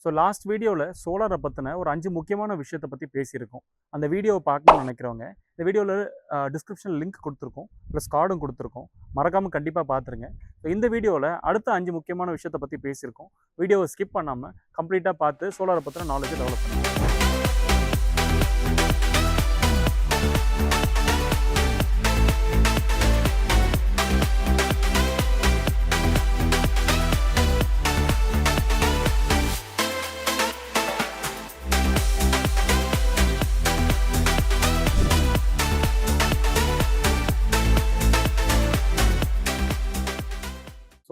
So last வீடியோவில் சோலாரை பற்றின ஒரு 5 முக்கியமான விஷயத்தை பற்றி பேசியிருக்கோம். அந்த வீடியோவை பார்க்கணும்னு நினைக்கிறவங்க இந்த வீடியோவில் டிஸ்கிரிப்ஷனில் லிங்க் கொடுத்துருக்கோம், ப்ளஸ் கார்டும் கொடுத்துருக்கோம். மறக்காமல் கண்டிப்பாக பார்த்துருங்க. ஸோ இந்த வீடியோவில் அடுத்த 5 முக்கியமான விஷயத்தை பற்றி பேசியிருக்கோம். வீடியோவை ஸ்கிப் பண்ணாமல் கம்ப்ளீட்டாக பார்த்து சோலாரை பற்றின நாலேஜை டெவலப் பண்ணுங்கள்.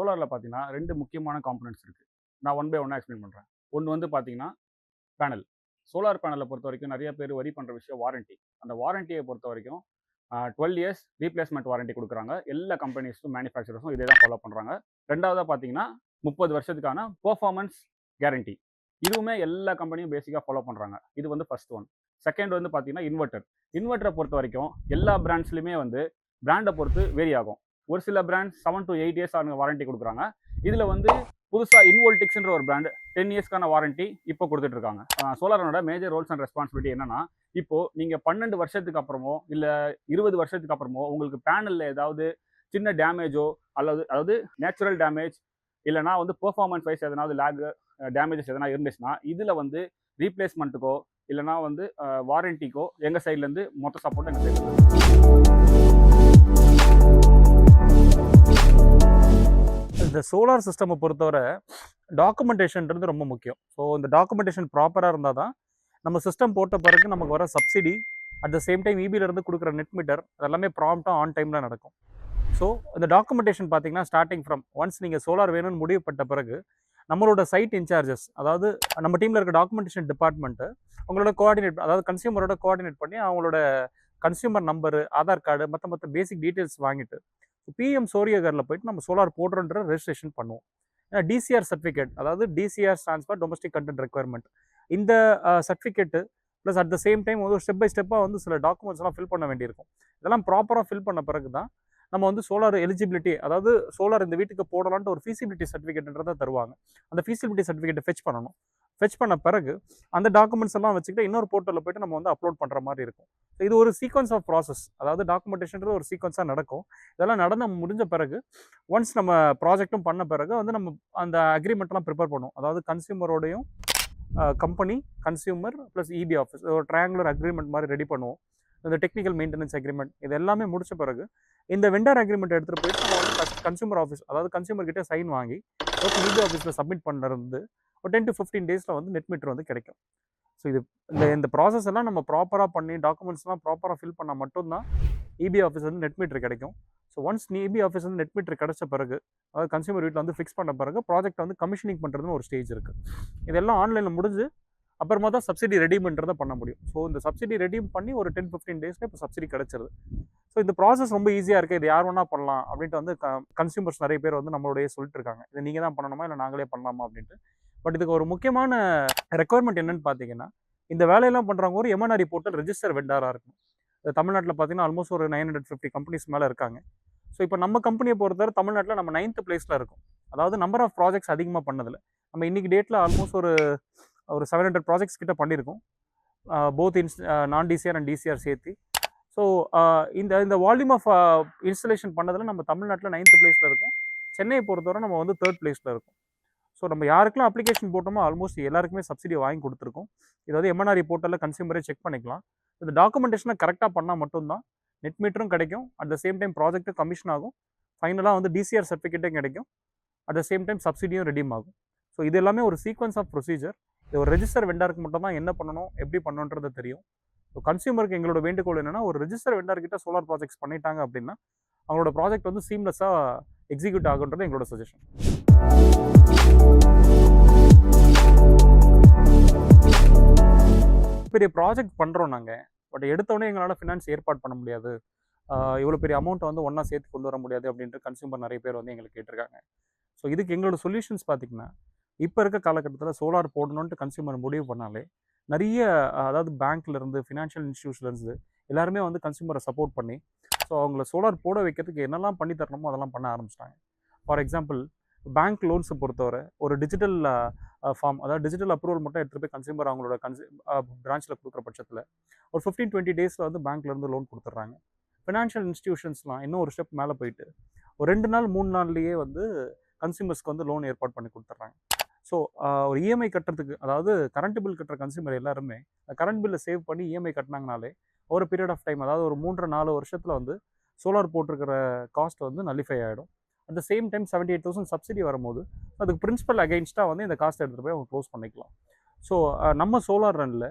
சோலாரில் பார்த்தீங்கன்னா 2 முக்கியமான காம்பனன்ட்ஸ் இருக்குது. நான் ஒன் பை ஒன்னாக எக்ஸ்பிளைன் பண்ணுறேன். ஒன்று வந்து பார்த்தீங்கன்னா பேனல். சோலார் பேனலை பொறுத்த வரைக்கும் நிறைய பேர் வரி பண்ணுற விஷயம் வாரண்ட்டி. அந்த வாரண்டியை பொறுத்த வரைக்கும் 12 இயர்ஸ் ரீப்ளேஸ்மெண்ட் வாரண்ட்டி கொடுக்குறாங்க. எல்லா கம்பெனிஸும் மேனுஃபேக்சரர்ஸும் இதே தான் ஃபாலோ பண்ணுறாங்க. ரெண்டாவதாக பார்த்தீங்கன்னா 30 வருஷத்துக்கான பெர்ஃபார்மன்ஸ் கேரண்டி. இதுவுமே எல்லா கம்பெனியும் பேசிக்காக ஃபாலோ பண்ணுறாங்க. இது வந்து ஃபர்ஸ்ட் ஒன். செகண்ட் வந்து பார்த்தீங்கன்னா இன்வெர்ட்டரை பொறுத்த வரைக்கும் எல்லா பிராண்ட்ஸ்லையுமே வந்து பிராண்டை பொறுத்து வேரி ஆகும். ஒரு சில பிராண்ட் 7 to 8 இயர்ஸ் வாரண்ட்டி கொடுக்குறாங்க. இதில் வந்து புதுசாக இன்வோல்டிக்ஸ்ன்ற ஒரு பிராண்ட் 10 இயர்ஸ்க்கான வாரண்ட்டி இப்போ கொடுத்துட்டு இருக்காங்க. சோலாரோட மேஜர் ரோல்ஸ் அண்ட் ரெஸ்பான்சிபிலிட்டி என்னன்னா, இப்போ நீங்கள் 12 வருஷத்துக்கு அப்புறமோ இல்லை 20 வருஷத்துக்கு அப்புறமோ உங்களுக்கு பேனலில் ஏதாவது சின்ன டேமேஜோ அதாவது நேச்சுரல் டேமேஜ் இல்லைனா வந்து பெர்ஃபார்மன்ஸ் வைஸ் எதனாவது லேக் டேமேஜஸ் எதனா இருந்துச்சுன்னா இதில் வந்து ரீப்ளேஸ்மெண்ட்டுக்கோ இல்லைனா வந்து வாரண்டிக்கோ எங்கள் சைட்லேருந்து மொத்த சப்போர்ட் எங்கள் சைட்லேருந்து. இந்த சோலார் சிஸ்டமை பொறுத்தவரை டாக்குமெண்டேஷன்றது ரொம்ப முக்கியம். ஸோ இந்த டாக்குமெண்டேஷன் ப்ராப்பராக இருந்தால் தான் நம்ம சிஸ்டம் போட்ட பிறகு நமக்கு வர subsidy, at the same time இபியிலேருந்து கொடுக்குற நெட் மீட்டர் அதெல்லாமே ப்ராம்ப்டாக ஆன் டைமில் நடக்கும். ஸோ இந்த டாக்குமெண்டேஷன் பார்த்தீங்கன்னா ஸ்டார்டிங் ஃப்ரம் ஒன்ஸ் நீங்கள் சோலார் வேணும்னு முடிவு பண்ண பிறகு நம்மளோட சைட் இன்சார்ஜஸ், அதாவது நம்ம டீமில் இருக்க டாக்குமெண்டேஷன் டிபார்ட்மெண்ட்டு அவங்களோட கோஆர்டினேட், அதாவது கன்சியூமரோட கோஆர்டினேட் பண்ணி அவங்களோட கன்சியூமர் நம்பரு, ஆதார் கார்டு, மற்ற பேசிக் டீட்டெயில்ஸ் வாங்கிட்டு பிஎம் சூரியகரில் போயிட்டு நம்ம சோலார் போடுறோன்ற ரெஜிஸ்ட்ரேஷன் பண்ணுவோம். ஏன்னா டிசிஆர் சர்டிஃபிகேட், அதாவது DCR stands for domestic content requirement. இந்த certificate plus at the same time வந்து ஸ்டெப் பை ஸ்டெப்பாக வந்து சில டாக்குமெண்ட்ஸ்லாம் ஃபில் பண்ண வேண்டியிருக்கும். இதெல்லாம் ப்ராப்பராக ஃபில் பண்ண பிறகு தான் நம்ம வந்து சோலார் எலிஜிபிலிட்டி, அதாவது சோலார் இந்த வீட்டுக்கு போடலான்ட்டு ஒரு ஃபீசிபிலிட்டி சர்டிஃபிகேட்ன்றதை தருவாங்க. அந்த ஃபீசிபிலிட்டி சர்டிஃபிகேட்டை ஃபெச் பண்ணணும். ஃபெச் பண்ண பிறகு அந்த டாக்குமெண்ட்ஸ் எல்லாம் வச்சுக்கிட்டு இன்னொரு போர்ட்டலில் போய்ட்டு நம்ம வந்து அப்லோட் பண்ணுற மாதிரி இருக்கும். ஸோ இது ஒரு சீக்வன்ஸ் ஆஃப் ப்ராசஸ், அதாவது டாக்குமெண்டேஷன்றது ஒரு சீக்வன்ஸாக நடக்கும். இதெல்லாம் நடந்து முடிஞ்ச பிறகு ஒன்ஸ் நம்ம ப்ராஜெக்ட்டும் பண்ண பிறகு வந்து நம்ம அந்த அக்ரிமெண்ட்லாம் ப்ரிப்பேர் பண்ணுவோம். அதாவது கன்சியூமரோடையும் company, consumer plus EB office ஒரு ட்ரையாங்குலர் அக்ரிமெண்ட் மாதிரி ரெடி பண்ணுவோம். இந்த டெக்னிக்கல் மெயின்டெனன்ஸ் அக்ரிமெண்ட் இது எல்லாமே முடிச்ச பிறகு இந்த வெண்டர் அக்ரிமெண்ட் எடுத்துகிட்டு போயிட்டு நம்ம வந்து கன்சியூமர் ஆஃபீஸ், அதாவது கன்சியூமர் கிட்டே சைன் வாங்கி இபி ஆஃபீஸில் சப்மிட் பண்ணுறது ஒரு 10 to 15 டேஸில் வந்து நெட் மீட்டர் வந்து கிடைக்கும். ஸோ இந்த ப்ராசஸ் எல்லாம் நம்ம ப்ராப்பராக பண்ணி டாக்குமெண்ட்ஸ்லாம் ப்ராப்பராக ஃபில் பண்ணால் மட்டும்தான் இபி ஆஃபீஸ் வந்து நெட் மீட்டர் கிடைக்கும். ஸோ ஒன்ஸ் இபி ஆஃபீஸ் வந்து நெட் மீட்டர் கிடைச்ச பிறகு, அதாவது கன்சியூமர் வீட்டில் வந்து ஃபிக்ஸ் பண்ண பிறகு ப்ராஜெக்ட் வந்து கமிஷனிங் பண்ணுறதுன்னு ஒரு ஸ்டேஜ் இருக்குது. இதெல்லாம் ஆன்லைனில் முடிஞ்சு அப்புறமா தான் சப்சிடி ரெடீம்ன்றதை பண்ண முடியும். ஸோ இந்த சப்சிடி ரெடீம் பண்ணி ஒரு 10-15 டேஸில் இப்போ சப்சிடி கிடச்சிருது. ஸோ இந்த ப்ராசஸ் ரொம்ப ஈஸியாக இருக்குது, இது யார் வேணா பண்ணலாம் அப்படின்ட்டு வந்து கன்சியூமர்ஸ் நிறைய பேர் வந்து நம்மளோடய சொல்லிட்டு இருக்காங்க. இதை நீங்கள் தான் பண்ணணுமா இல்லை நாங்களே பண்ணலாமா அப்படின்ட்டு. பட் இதுக்கு ஒரு முக்கியமான ரெக்குவயர்மெண்ட் என்னன்னு பார்த்தீங்கன்னா, இந்த வேலையெல்லாம் பண்ணுறவங்க ஒரு எம்என்ஆர்இ போர்ட்டல் ரெஜிஸ்டர் வெண்டாராக இருக்கும். தமிழ்நாட்டில் பார்த்தீங்கன்னா ஆல்மோஸ்ட் ஒரு 950 கம்பெனிஸ் மேலே இருக்காங்க. ஸோ இப்போ நம்ம கம்பெனியை பொறுத்தவரை தமிழ்நாட்டில் நம்ம 9th பிளேஸில் இருக்கும். அதாவது நம்பர் ஆஃப் ப்ராஜெக்ட்ஸ் அதிகமாக பண்ணதில்லை. நம்ம இன்றைக்கி டேட்டில் ஆல்மோஸ்ட் ஒரு 700 ப்ராஜெக்ட்ஸ் கிட்ட பண்ணியிருக்கோம், போத் நான் டிசிஆர் அண்ட் டிசிஆர் சேர்த்து. ஸோ இந்த வால்யூம் ஆஃப் இன்ஸ்டலேஷன் பண்ணதில் நம்ம தமிழ்நாட்டில் 9th பிளேஸில் இருக்கும். சென்னையை பொறுத்தவரை நம்ம வந்து 3rd பிளேஸில் இருக்கும். ஸோ நம்ம யாருக்கெல்லாம் அப்ளிகேஷன் போட்டோமோ ஆல்மோஸ்ட் எல்லாருக்குமே சப்சிடி வாங்கி கொடுத்துருக்கோம். இது வந்து எம்என்ஆர்இ போர்ட்டலில் கன்சியூமரே செக் பண்ணிக்கலாம். இந்த டாக்குமெண்டேஷனை கரெக்டாக பண்ணால் மட்டும்தான் நெட் மீட்டரும் கிடைக்கும், அட் த சேம் டைம் ப்ராஜெக்ட்டும் கமிஷன் ஆகும், ஃபைனலாக வந்து டிசிஆர் சர்டிஃபிகேட்டும் கிடைக்கும், அட் த சேம் டைம் சப்சிடியும் ரெடீம் ஆகும். ஸோ இது எல்லாமே ஒரு சீக்வன்ஸ் ஆஃப் ப்ரொசீஜர். இது ஒரு ரெஜிஸ்டர் வெண்டாருக்கு மட்டும் தான் என்ன பண்ணணும், எப்படி பண்ணணுன்றது தெரியும். ஸோ கன்சியூமருக்கு எங்களோட வேண்டுகோள் என்னென்னா, ஒரு ரெஜிஸ்டர் வெண்டார்கிட்ட சோலார் ப்ராஜெக்ட்ஸ் பண்ணிட்டாங்க அப்படின்னா அவங்களோட ப்ராஜெக்ட் வந்து சீம்லெஸ்ஸாக எக்ஸிக்யூட் ஆகுன்றது எங்களோட சஜஷன். பெரிய ப்ராஜெக்ட் பண்ணுறோம் நாங்கள், பட் எடுத்தோடனே எங்களால் ஃபினான்ஸ் ஏற்பாடு பண்ண முடியாது, இவ்வளோ பெரிய அமௌண்ட்டை வந்து ஒன்றா சேர்த்து கொண்டு வர முடியாது அப்படின்ட்டு கன்சியூமர் நிறைய பேர் வந்து எங்களுக்கு கேட்டிருக்காங்க. ஸோ இதுக்கு எங்களோட சொல்யூஷன்ஸ் பார்த்திங்கன்னா, இப்போ இருக்க காலகட்டத்தில் சோலார் போடணுன்ட்டு கன்சியூமர் முடிவு பண்ணாலே நிறைய, அதாவது பேங்க்லேருந்து, ஃபினான்ஷியல் இன்ஸ்டியூஷன்லேருந்து எல்லாருமே வந்து கன்சியூமரை சப்போர்ட் பண்ணி ஸோ அவங்கள சோலார் போட வைக்கிறதுக்கு என்னெல்லாம் பண்ணி தரணுமோ அதெல்லாம் பண்ண ஆரம்பிச்சிட்டாங்க. ஃபார் எக்ஸாம்பிள், பேங்க் லோன்ஸை பொறுத்தவரை ஒரு டிஜிட்டல் ஃபார்ம், அதாவது டிஜிட்டல் அப்ரூவல் மட்டும் எடுத்துகிட்டு போய் கன்சியூமர் அவங்களோட பிரான்ச்சில் கொடுக்குற பட்சத்தில் ஒரு 15-20 டேஸில் வந்து பேங்க்லேருந்து லோன் கொடுத்துட்றாங்க. ஃபினான்ஷியல் இன்ஸ்டிடியூஷன்ஸ்லாம் இன்னும் ஒரு ஸ்டெப் மேலே போயிட்டு ஒரு 2 நாள் 3 நாள்லேயே வந்து கன்சியூமர்ஸ்க்கு வந்து லோன் ஏற்பாடு பண்ணி கொடுத்துட்றாங்க. ஸோ ஒரு இஎம்ஐ கட்டுறதுக்கு, அதாவது கரண்ட் பில் கட்டுற கன்சியூமர் எல்லாருமே கரண்ட் பில்லை சேவ் பண்ணி இஎம்ஐ கட்டினாங்கனாலே ஒரு பீரியட் ஆஃப் டைம், அதாவது ஒரு 3-4 வருஷத்தில் வந்து சோலார் போட்டிருக்கிற காஸ்ட் வந்து நல்லிஃபை ஆகிடும். At the same time 78,000 subsidy வரும்போது அதுக்கு பிரின்சிபல் அகைன்ஸ்டாக வந்து இந்த காஸ்ட் எடுத்துகிட்டு போய் அவங்க க்ளோஸ் பண்ணிக்கலாம். ஸோ நம்ம சோலார் ரனில்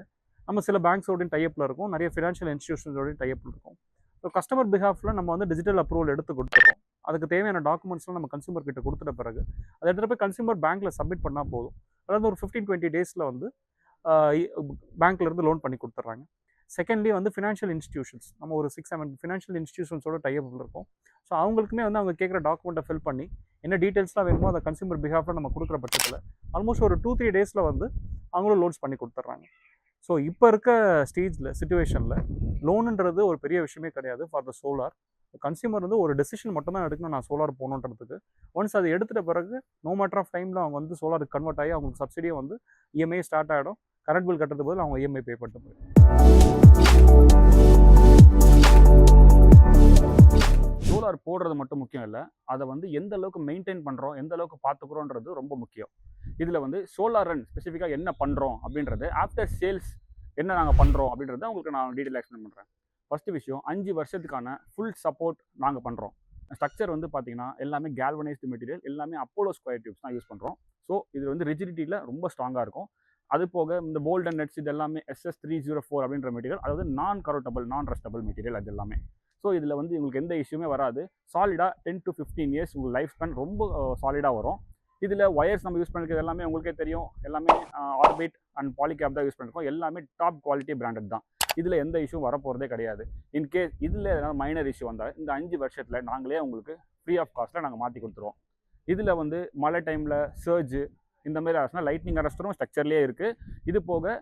நம்ம சில பேங்க்ஸோடையும் டைப்பில் இருக்கும், நிறைய ஃபினான்ஷியல் இன்ஸ்டியூஷன்ஸோடையும் டைப்பில் இருக்கும். ஸோ கஸ்டமர் பிஹாஃபில் நம்ம வந்து டிஜிட்டல் அப்ரூவல் எடுத்து கொடுத்துட்றோம். அதுக்கு தேவையான டாக்குமெண்ட்ஸ்லாம் நம்ம கன்சியூமர் கிட்ட கொடுத்துட்ட பிறகு அதை எடுத்துகிட்டு போய் கன்சியூமர் பேங்க்கில் சப்மிட் பண்ணால் போதும். அதாவது ஒரு 15-20 டேஸில் வந்து பேங்க்லேருந்து லோன் பண்ணி கொடுத்துட்றாங்க. செகண்ட்லி வந்து ஃபினான்ஷியல் இன்ஸ்டியூஷன்ஸ், நம்ம ஒரு 6-7 ஃபினான்ஷியல் இன்ஸ்டியூஷன்ஸோட டைப் இருக்கும். ஸோ அவங்களுக்குமே வந்து அவங்க கேட்குற டாக்குமெண்ட்டை ஃபில் பண்ணி என்ன டீட்டெயில்ஸ்லாம் வேணுமோ அதை கன்சியூமர் பிஹாஃபில் நம்ம கொடுக்குற பட்சத்தில் ஆல்மோஸ்ட் ஒரு 2-3 டேஸில் வந்து அவங்களும் லோன்ஸ் பண்ணி கொடுத்துட்றாங்க. ஸோ இப்போ இருக்க ஸ்டேஜில் சிச்சுவேஷனில் லோனுன்றது ஒரு பெரிய விஷயமே கிடையாது ஃபார் த சோலார். கன்சியூமர் வந்து ஒரு டெசிஷன் மட்டும் தான் எடுக்கணும், நான் சோலார் போகணுன்றதுக்கு. ஒன்ஸ் அதை எடுத்துகிட்ட பிறகு நோ மேட்டர் ஆஃப் டைமில் அவங்க வந்து சோலாருக்கு கன்வெர்ட் ஆகி அவங்களுக்கு சப்சிடியே வந்து இஎம்ஐ ஸ்டார்ட் ஆகிடும். கரண்ட் பில் கட்டுறது போது அவங்க இஎம்ஐ பே பண்ணிட்டு போயிடும். சோலார் போடுறது மட்டும் முக்கியம் இல்லை, அதை வந்து எந்த அளவுக்கு மெயின்டைன் பண்ணுறோம், எந்த அளவுக்கு பார்த்துக்குறோன்றது ரொம்ப முக்கியம். இதில் வந்து சோலார் ரன் ஸ்பெசிஃபிக்காக என்ன பண்ணுறோம் அப்படின்றது, ஆஃப்டர் சேல்ஸ் என்ன நாங்கள் பண்ணுறோம் அப்படின்றத உங்களுக்கு நான் டீட்டெயில் எக்ஸ்பிளைன் பண்ணுறேன். ஃபஸ்ட்டு விஷயம், 5 வருஷத்துக்கான ஃபுல் சப்போர்ட் நாங்கள் பண்ணுறோம். ஸ்ட்ரக்சர் வந்து பார்த்தீங்கன்னா எல்லாமே கேல்வனைஸ்டு மெட்டீரியல், எல்லாமே அப்போலோ ஸ்கொயர் டியூப்ஸ் தான் யூஸ் பண்ணுறோம். ஸோ இது வந்து ரிஜிடிட்டியில் ரொம்ப ஸ்ட்ராங்காக இருக்கும். அது போக இந்த போல்ட் அண்ட் நெட்ஸ் இது எல்லாமே SS304 அப்படின்ற மெட்டீரியல், அதாவது நான் கரோட்டபிள் நான் ரஸ்டபிள் மெட்டீரியல் அது எல்லாமே. ஸோ இதில் வந்து உங்களுக்கு எந்த இஷ்யூமே வராது. சாலிடாக 10 to 15 இயர்ஸ் உங்கள் லைஃப் ஸ்பேன் ரொம்ப சாலிடாக வரும். இதில் ஒயர்ஸ் நம்ம யூஸ் பண்ணிக்கிறது எல்லாமே உங்களுக்கே தெரியும், எல்லாமே ஆர்பிட் அண்ட் பாலிகேப் தான் யூஸ் பண்ணிருக்கோம். எல்லாமே டாப் குவாலிட்டி பிராண்டட் தான். இதில் எந்த இஷ்யூ வரப்போகிறதே கிடையாது. இன்கேஸ் இதில் ஏதாவது மைனர் இஷ்யூ வந்தால் இந்த 5 வருஷத்தில் நாங்களே உங்களுக்கு ஃப்ரீ ஆஃப் காஸ்ட்டில் நாங்கள் மாற்றி கொடுத்துருவோம். இதில் வந்து மழை டைமில் சர்ஜு இந்த மாதிரி ஆச்சுன்னா லைட்னிங் அரெஸ்டரும் ஸ்ட்ரக்சர்லேயே இருக்குது. இது போக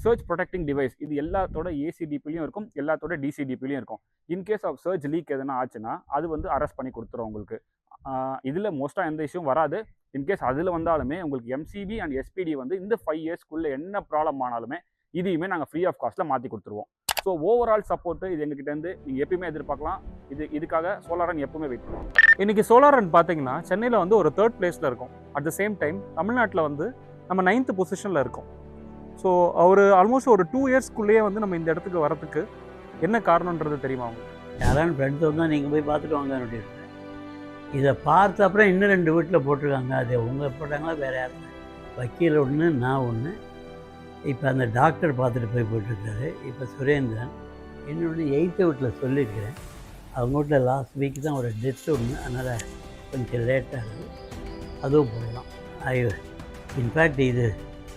சர்ஜ் ப்ரொடெக்டிங் டிவைஸ் இது எல்லாத்தோட ஏசிடிபிலையும் இருக்கும், எல்லாத்தோட டிசிடிபிலையும் இருக்கும். இன்கேஸ் ஆஃப் சர்ஜ் லீக் எதனா ஆச்சுன்னா அது வந்து அரெஸ்ட் பண்ணி கொடுத்துரும் உங்களுக்கு. இதில் மோஸ்ட்டாக எந்த இஷ்யூவும் வராது. இன்கேஸ் அதில் வந்தாலுமே உங்களுக்கு எம்சிபி அண்ட் எஸ்பிடி வந்து இந்த 5 இயர்ஸ்க்குள்ளே என்ன ப்ராப்ளம் ஆனாலுமே இதையுமே நாங்கள் ஃப்ரீ ஆஃப் காஸ்ட்டில் மாற்றி கொடுத்துருவோம். ஸோ ஓவரால் சப்போர்ட்டு இது எங்ககிட்டேருந்து நீங்கள் எப்பயுமே எதிர்பார்க்கலாம். இதுக்காக சோலார் ரன் எப்பவுமே வெயிட் பண்ணுவோம். இன்றைக்கி சோலார் ரன் பார்த்தீங்கன்னா சென்னையில் வந்து ஒரு 3rd பிளேஸில் இருக்கும். அட் த சேம் டைம் தமிழ்நாட்டில் வந்து நம்ம 9th பொசிஷனில் இருக்கோம். ஸோ ஒரு ஆல்மோஸ்ட் ஒரு 2 இயர்ஸ்க்குள்ளேயே வந்து நம்ம இந்த இடத்துக்கு வரதுக்கு என்ன காரணன்றது தெரியுமா உங்களுக்கு? யாரான ஃப்ரெண்ட்ஸ் வந்தால் நீங்கள் போய் பார்த்துட்டு வாங்க அப்படின்னு. இதை பார்த்த அப்புறம் இன்னும் 2 வீட்டில் போட்டிருக்காங்க. அது உங்கள் போட்டாங்களா வேறு யாரும்? வக்கீல் ஒன்று, நான் ஒன்று. இப்போ அந்த டாக்டர் பார்த்துட்டு போயிட்டுருக்காரு. இப்போ சுரேந்திரன் இன்னொன்று 8th வீட்டில் சொல்லியிருக்கிறேன். அவங்க வீட்டில் லாஸ்ட் வீக் தான் ஒரு டெத் ஒன்று, அதனால் கொஞ்சம் லேட்டாக இருக்குது. அதுவும் போடலாம். இன்ஃபேக்ட் இது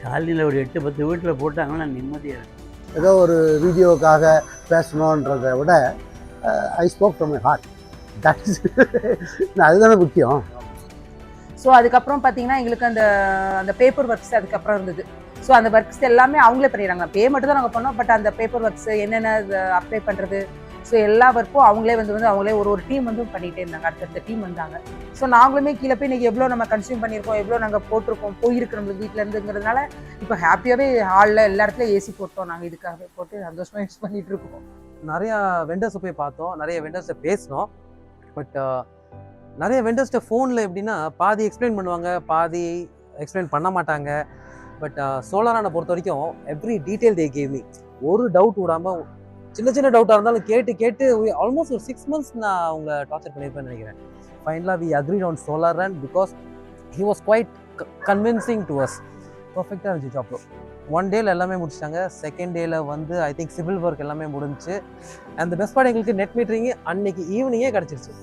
காலையில் ஒரு 8-10 வீட்டில் போட்டாங்கன்னா நிம்மதியாக இருக்கும். ஏதோ ஒரு வீடியோவுக்காக பேசணுன்றதை விட I spoke from my heart. That is அதுதானே முக்கியம். ஸோ அதுக்கப்புறம் பார்த்தீங்கன்னா எங்களுக்கு அந்த பேப்பர் ஒர்க்ஸ் அதுக்கப்புறம் இருந்தது. ஸோ அந்த ஒர்க்ஸ் எல்லாமே அவங்களே பண்ணிடுறாங்க. பே மட்டும் தான் நாங்கள் பண்ணோம். பட் அந்த பேப்பர் ஒர்க்ஸ் என்னென்ன அப்ளை பண்ணுறது, ஸோ எல்லா ஒர்க்கும் அவங்களே வந்து அவங்களே ஒரு டீம் வந்து பண்ணிகிட்டே இருந்தாங்க. அடுத்தடுத்த டீம் வந்தாங்க. ஸோ நாங்களுமே கீழே போய் இன்றைக்கி எவ்வளோ நம்ம கன்சியூம் பண்ணியிருக்கோம், எவ்வளோ நாங்கள் போட்டிருக்கோம், போயிருக்கு நம்மளுக்கு வீட்டிலேருந்துங்கிறதுனால இப்போ ஹாப்பியாகவே ஹாலில் எல்லா இடத்துலையும் ஏசி போட்டோம். நாங்கள் இதுக்காக போட்டு சந்தோஷமாக யூஸ் பண்ணிகிட்டு இருக்கோம். நிறையா வெண்டர்ஸை போய் பார்த்தோம், நிறைய வெண்டர்ஸை பேசினோம். பட் நிறைய வெண்டர்ஸ்கிட்ட ஃபோனில் எப்படின்னா பாதி எக்ஸ்பிளைன் பண்ணுவாங்க, பாதி எக்ஸ்பிளைன் பண்ண மாட்டாங்க. பட் சோலாரான பொறுத்த வரைக்கும் every detail they gave me. ஒரு டவுட் விடாமல், சின்ன டவுட்டாக இருந்தாலும் கேட்டு ஆல்மோஸ்ட் ஒரு 6 months நான் அவங்க டார்ச்சர் பண்ணியிருப்பேன்னு நினைக்கிறேன். ஃபைனலாக we agreed on solar run because he was quite convincing to us. பர்ஃபெக்டாக இருந்துச்சு ஜாப். 1 டேல எல்லாமே முடிச்சிட்டாங்க. 2nd டேல வந்து ஐ திங்க் சிவில் ஒர்க் எல்லாமே முடிஞ்சிச்சு. அண்ட் பெஸ்ட் பார்ட் எங்களுக்கு நெட் மீட்டரிங் அன்னைக்கு ஈவினிங்கே கிடச்சிருச்சு.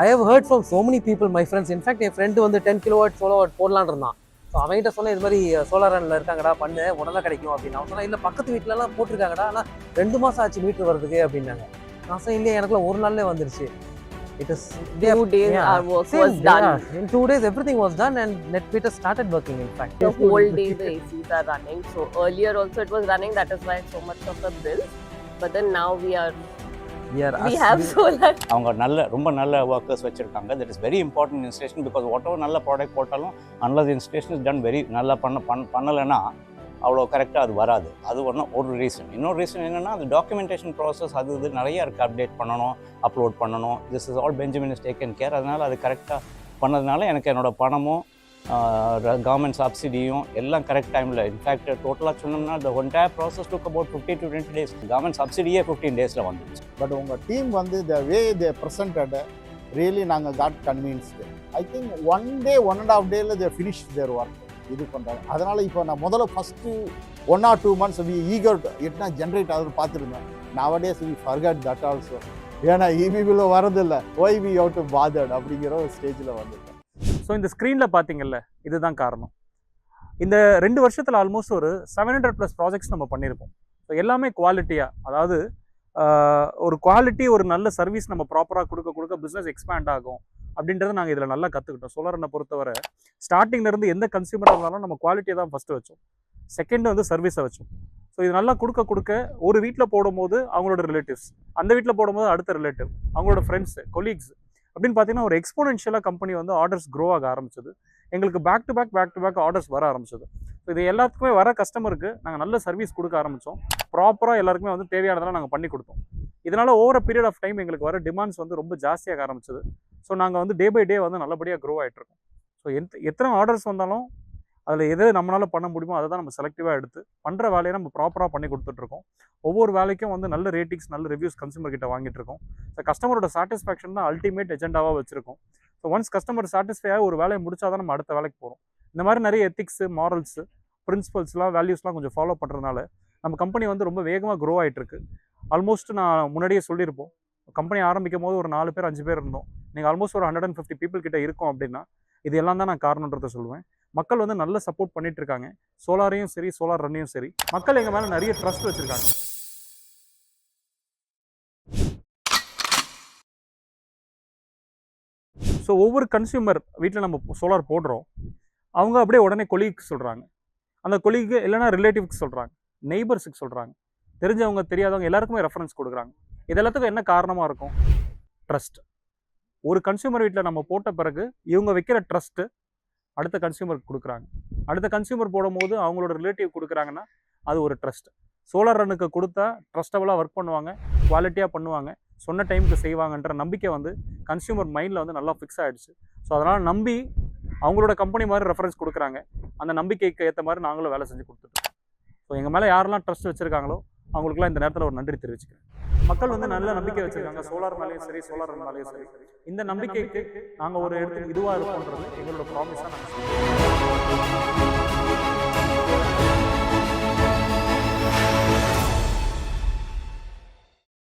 I have heard from so many people, my friends. In fact என் ஃப்ரெண்டு வந்து 10 kW சோலார் போடலான் இருந்தான். ஸோ அவங்ககிட்ட சொன்னால் இது மாதிரி சோலார் ரன்ல இருக்காங்கடா, பண்ணு உடனே கிடைக்கும் அப்படின்னு. அவன் சொன்னால் இல்லை பக்கத்து வீட்டிலலாம் போட்டிருக்காங்கடா, ஆனால் 2 மாதம் ஆச்சு மீட்டர் வருதுக்கு அப்படின்னாங்க. நான் சொன்னேன் இல்லையா எனக்குள்ள ஒரு நாள்லேயே வந்துருச்சு. It is 2 days our work was done. In 2 days everything was done and NetMeter started working. In fact, the whole day the ACs are running. So earlier also it was running, that is why so much of the bill. But then now we are We have solar. அவங்க ரொம்ப நல்ல workers வச்சுருக்காங்க. That is very important installation. Because whatever நல்ல product போட்டாலும் unless installation is done very நல்லா பண்ணலைன்னா அவ்வளோ கரெக்டாக அது வராது. அது ஒரு ரீசன். இன்னொரு ரீசன் என்னென்னா அந்த டாக்குமெண்டேஷன் ப்ராசஸ் அது இது நிறையா இருக்குது. அப்டேட் பண்ணணும், அப்லோட் பண்ணணும். This is all Benjamin is taken care. அதனால் அது கரெக்டாக பண்ணதுனால எனக்கு என்னோடய பணமும் கவர்மெண்ட் சப்சிடியும் எல்லாம் கரெக்ட் டைமில். இன்ஃபேக்ட் டோட்டலாக சொன்னோம்னா the entire process took about 15 to 20 days. Government சப்சிடியே 15 days வந்துச்சு. பட் உங்கள் டீம் வந்து the way they presented really நாங்கள் got convinced. I think 1 day 1.5 days they finished their work. இது பண்ணுறாங்க. அதனால் இப்போ நான் முதல்ல first 1 or 2 months we eager எட்னா ஜென்ரேட் ஆகுது பார்த்துருந்தேன். nowadays we forget that also. ஏன்னா EBBல வரதில்லை, why we have to bothered அப்படிங்கிற ஒரு ஸ்டேஜில் வந்துட்டேன். ஸோ இந்த ஸ்க்ரீனில் பார்த்தீங்கல்ல, இதுதான் காரணம். இந்த 2 வருஷத்தில் ஆல்மோஸ்ட் ஒரு 700+ ப்ராஜெக்ட்ஸ் நம்ம பண்ணியிருக்கோம். ஸோ எல்லாமே குவாலிட்டியாக, அதாவது ஒரு குவாலிட்டி, ஒரு நல்ல சர்வீஸ் நம்ம ப்ராப்பராக கொடுக்க பிஸ்னஸ் எக்ஸ்பேண்ட் ஆகும் அப்படின்றத நாங்கள் இதில் நல்லா கற்றுக்கிட்டோம். சோலாரனை பொறுத்தவரை ஸ்டார்டிங்லேருந்து எந்த கன்சியூமராக இருந்தாலும் நம்ம குவாலிட்டியை தான் ஃபஸ்ட்டு வச்சோம். செகண்ட் வந்து சர்வீஸை வச்சோம். ஸோ இது நல்லா கொடுக்க ஒரு வீட்டில் போடும்போது அவங்களோட ரிலேட்டிவ்ஸ், அந்த வீட்டில் போடும்போது அடுத்த ரிலேட்டிவ், அவங்களோட ஃப்ரெண்ட்ஸு, கொலீக்ஸ் அப்படின்னு பார்த்தீங்கன்னா ஒரு எக்ஸ்போனென்ஷியலாக கம்பெனி வந்து ஆர்டர்ஸ் க்ரோ ஆக ஆரம்பிச்சது. எங்களுக்கு பேக் டு பேக் ஆர்டர்ஸ் வர ஆரம்பிச்சது. ஸோ இது எல்லாத்துக்குமே வர கஸ்டமருக்கு நாங்கள் நல்ல சர்வீஸ் கொடுக்க ஆரம்பித்தோம். ப்ராப்பராக எல்லாருக்குமே வந்து தேவையானதெல்லாம் நாங்கள் பண்ணி கொடுத்தோம். இதனால் ஓவர் பீரியட் ஆஃப் டைம் எங்களுக்கு வர டிமாண்ட்ஸ் வந்து ரொம்ப ஜாஸ்தியாக ஆரம்பிச்சது. ஸோ நாங்கள் வந்து டே பை டே வந்து நல்லபடியாக க்ரோ ஆகிட்ருக்கோம். ஸோ எத்தனை ஆர்டர்ஸ் வந்தாலும் அதில் எது நம்மளால் பண்ண முடியுமோ அதை தான் நம்ம செலக்டிவாக எடுத்து பண்ணுற வேலையை நம்ம ப்ராப்பராக பண்ணி கொடுத்துட்ருக்கோம். ஒவ்வொரு வேலைக்கும் வந்து நல்ல ரேட்டிங்ஸ், நல்ல ரிவ்யூஸ் கன்சூமர் கிட்ட வாங்கிட்டு இருக்கோம். ஸோ கஸ்டமரோட சாட்டிஸ்ஃபேக்ஷன் தான் அல்டிமேட் எஜெண்டாவாக வச்சுருக்கோம். ஸோ ஒன்ஸ் கஸ்டமர் சாட்டிஸ்ஃபையாக ஒரு வேலையை முடிச்சா தான் நம்ம அடுத்த வேலைக்கு போகிறோம். இந்த மாதிரி நிறைய எத்திக்ஸு, மாரல்ஸு, பிரின்சிபல்ஸ்லாம், வேல்யூஸ்லாம் கொஞ்சம் ஃபாலோ பண்ணுறதுனால நம்ம கம்பெனி வந்து ரொம்ப வேகமாக க்ரோ ஆகிட்டுருக்கு. ஆல்மோஸ்ட் நான் முன்னாடியே சொல்லியிருப்போம், கம்பெனி ஆரம்பிக்கும் போது ஒரு 4 பேர் 5 பேர் இருந்தோம். நீங்கள் ஆல்மோஸ்ட் ஒரு 150 பீப்புள் கிட்ட இருக்கோம் அப்படின்னா இது எல்லாம் தான் நான் காரணன்றதை சொல்லுவேன். மக்கள் வந்து நல்ல சப்போர்ட் பண்ணிட்டு இருக்காங்க. சோலாரையும் சரி, சோலார் ரன்னையும் சரி, மக்கள் எங்கள் மேலே நிறைய ட்ரஸ்ட் வச்சுருக்காங்க. ஸோ ஒவ்வொரு கன்சியூமர் வீட்டில் நம்ம சோலார் போடுறோம், அவங்க அப்படியே உடனே கொலீக்கு சொல்கிறாங்க, அந்த கொலீக்கு இல்லைனா ரிலேட்டிவ்க்கு சொல்கிறாங்க, நெய்பர்ஸுக்கு சொல்கிறாங்க, தெரிஞ்சவங்க தெரியாதவங்க எல்லாருக்குமே ரெஃபரன்ஸ் கொடுக்குறாங்க. இது எல்லாத்துக்கும் என்ன காரணமாக இருக்கும்? ட்ரஸ்ட். ஒரு கன்சியூமர் வீட்டில் நம்ம போட்ட பிறகு இவங்க வைக்கிற ட்ரஸ்ட்டு அடுத்த கன்சியூமருக்கு கொடுக்குறாங்க. அடுத்த கன்சியூமர் போடும்போது அவங்களோட ரிலேட்டிவ் கொடுக்குறாங்கன்னா அது ஒரு ட்ரஸ்ட். சோலார் ரன்னுக்கு கொடுத்தா ட்ரஸ்டபுளாக ஒர்க் பண்ணுவாங்க, குவாலிட்டியாக பண்ணுவாங்க, சொன்ன டைமுக்கு செய்வாங்கன்ற நம்பிக்கை வந்து கன்சியூமர் மைண்டில் வந்து நல்லா ஃபிக்ஸ் ஆகிடுச்சு. ஸோ அதனால் நம்பி அவங்களோட கம்பெனி மாதிரி ரெஃபரன்ஸ் கொடுக்குறாங்க. அந்த நம்பிக்கைக்கு ஏற்ற மாதிரி நாங்களும் வேலை செஞ்சு கொடுத்துட்டோம். ஸோ எங்கள் மேலே யாரெல்லாம் ட்ரஸ்ட் வச்சுருக்காங்களோ அவங்களுக்குலாம் இந்த நேரத்தில் ஒரு நன்றி தெரிவிச்சுக்கிறேன். மக்கள் வந்து நல்ல நம்பிக்கை வச்சுருக்காங்க, சோலார் மேலேயும் சரி, சோலார் ரன் மேலேயும் சரி. இந்த நம்பிக்கைக்கு நாங்கள் ஒரு இடத்துக்கு இதுவாக இருப்போன்றது எங்களோட ப்ராமிஸாக நாங்கள் சொல்லுவோம்.